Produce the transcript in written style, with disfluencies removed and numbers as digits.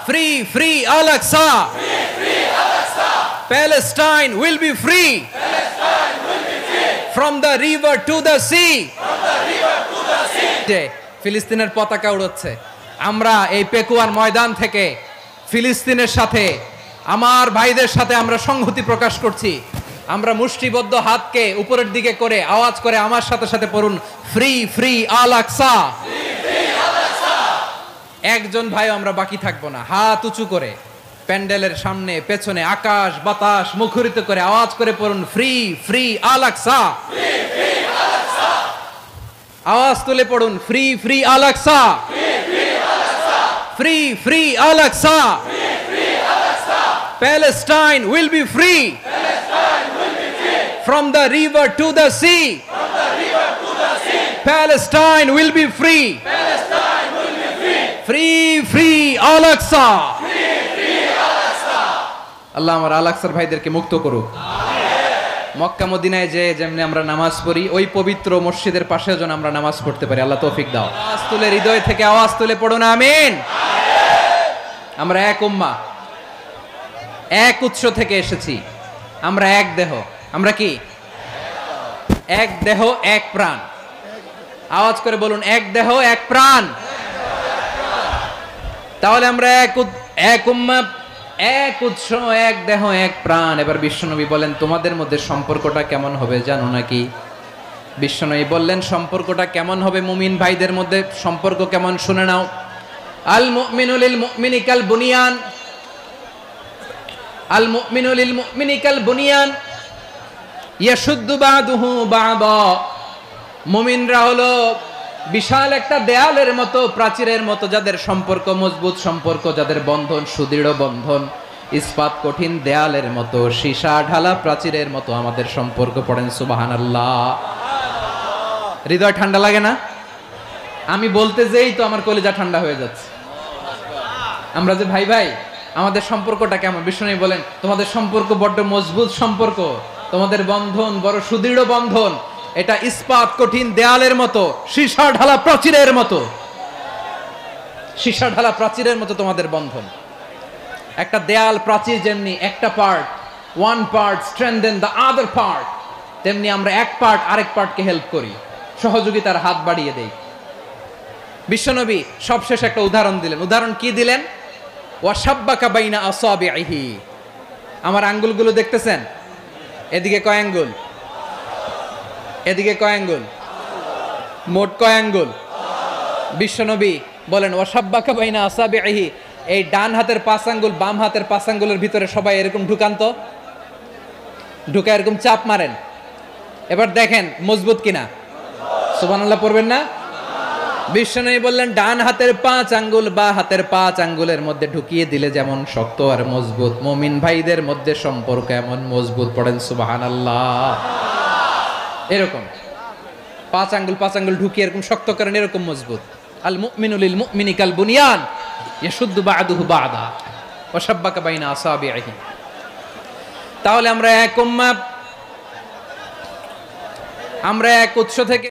Free, free Al-Aqsa. Free, free Al-Aqsa. Palestine will be free. Palestine will be free. From the river to the sea. From the river to the sea. ফিলিস্তিনের পতাকা উড়াচ্ছে। আমরা এই পেকুয়ার ময়দান থেকে ফিলিস্তিনের সাথে, আমার ভাইদের সাথে আমরা সংহতি প্রকাশ করছি। আমরা মুষ্টিবদ্ধ হাতকে উপরের দিকে করে আওয়াজ করে আমার সাথে সাথে পড়ুন, ফ্রি ফ্রি আল-আকসা। একজন ভাই আমরা বাকি থাকবো না। হাত উঁচু করে প্যান্ডেলের সামনে পেছনে আকাশ বাতাস মুখরিত করে আওয়াজ করে পড়ুন, ফ্রি ফ্রি আল-আকসা। আওয়াজ তুলে পড়ুন, free free Al Aqsa. Free free Al Aqsa. Palestine will be free. Palestine will be free. From the river to the sea. From the river to the sea. Palestine will be free. Palestine will be free. Free free Al-Aqsa. Free free Al-Aqsa. আল্লাহ আমার আল-আকসার ভাইদেরকে মুক্ত করুক। মক্কা মদিনায় যে যেমনি আমরা নামাজ পড়ি, ওই পবিত্র মসজিদের পাশে যেন আমরা নামাজ পড়তে পারি। আল্লাহ তৌফিক দাও। আওয়াজ তুলে হৃদয় থেকে আওয়াজ তুলে পড়ুন আমিন। আমরা এক উম্মাহ, এক উৎস থেকে এসেছি। আমরা এক দেহ। আমরা কি? এক দেহ এক প্রাণ। আওয়াজ করে বলুন, এক দেহ এক প্রাণ। তাহলে আমরা এক উম্মাহ, এক উৎস, এক দেহ এক প্রাণ। এবার বিশ্বনবী বলেন, তোমাদের মধ্যে সম্পর্কটা কেমন হবে জানো নাকি? বিশ্বনবী বললেন, সম্পর্কটা কেমন হবে মুমিন ভাইদের মধ্যে? সম্পর্ক কেমন শুনে নাও। আল মুমিনু লিল মুমিনি কাল বুনিয়ান। আল মুমিনু লিল মুমিনি কাল বুনিয়ান ইয়াশুদ্দু বাদুহু বাদা। মুমিনরা হলো বিশাল একটা দেয়ালের মতো, প্রাচীরের মতো, যাদের সম্পর্ক মজবুত সম্পর্ক, যাদের বন্ধন সুদৃঢ় বন্ধন, ইস্পাত কঠিন দেয়ালের মতো, সীসা ঢালা প্রাচীরের মতো আমাদের সম্পর্ক। পড়েন সুবহানাল্লাহ। হৃদয় ঠান্ডা লাগে না? আমি বলতে যেই তো আমার কলিজা ঠান্ডা হয়ে যাচ্ছে। আমরা যে ভাই ভাই, আমাদের সম্পর্কটা কেমন? বিষ্ণু বলেন, তোমাদের সম্পর্ক বড্ড মজবুত সম্পর্ক, তোমাদের বন্ধন বড় সুদৃঢ় বন্ধন, এটা ইস্পাত কঠিন দেয়ালের মতো, সীসা ঢালা প্রাচীরের মতো। সীসা ঢালা প্রাচীরের মতো তোমাদের বন্ধন। একটা দেয়াল প্রাচীর যেমনি একটা part, one part strengthen the other part, তেমনি আমরা এক পার্ট আরেক পার্টকে হেল্প করি, সহযোগিতার হাত বাড়িয়ে দেই। বিশ্বনবী সবশেষ একটা উদাহরণ দিলেন। উদাহরণ কি দিলেন? ওয়াশাব্বাকা বাইনা আসাবিহি। আমার আঙ্গুলগুলো দেখতেছেন? এদিকে কয় আঙ্গুল? এদিকে কয় আঙ্গুল? মোট কয় আঙ্গুল? বিশ্বনবী বলেন, ওয়াশাব্বাকা বাইনা আসাবিহি। এই ডান হাতের 5 আঙ্গুল বাম হাতের 5 আঙ্গুলের ভিতরে সবাই এরকম ঢুকান তো, ঢুকা এরকম চাপ মারেন। এবার দেখেন মজবুত কিনা। সুবহানাল্লাহ পড়বেন না? বিশ্বনবী বললেন, ডান হাতের 5 আঙ্গুল বা হাতের 5 আঙ্গুলের মধ্যে ঢুকিয়ে দিলে যেমন শক্ত আর মজবুত, মুমিন ভাইদের মধ্যে সম্পর্ক এমন মজবুত। পড়েন সুবহানাল্লাহ। এরকম 5 আঙ্গুল ঢুকিয়ে এরকম শক্ত করেন, এরকম মজবুত। আল মুমিনু লিল মুমিনি কাল বুনিয়ান ইয়াশুদ্দু বাদুহু বাদা ওয়া শাব্বাকা বাইনা আসাবিহি। তাহলে আমরা এক উম্মাহ, আমরা এক উৎস থেকে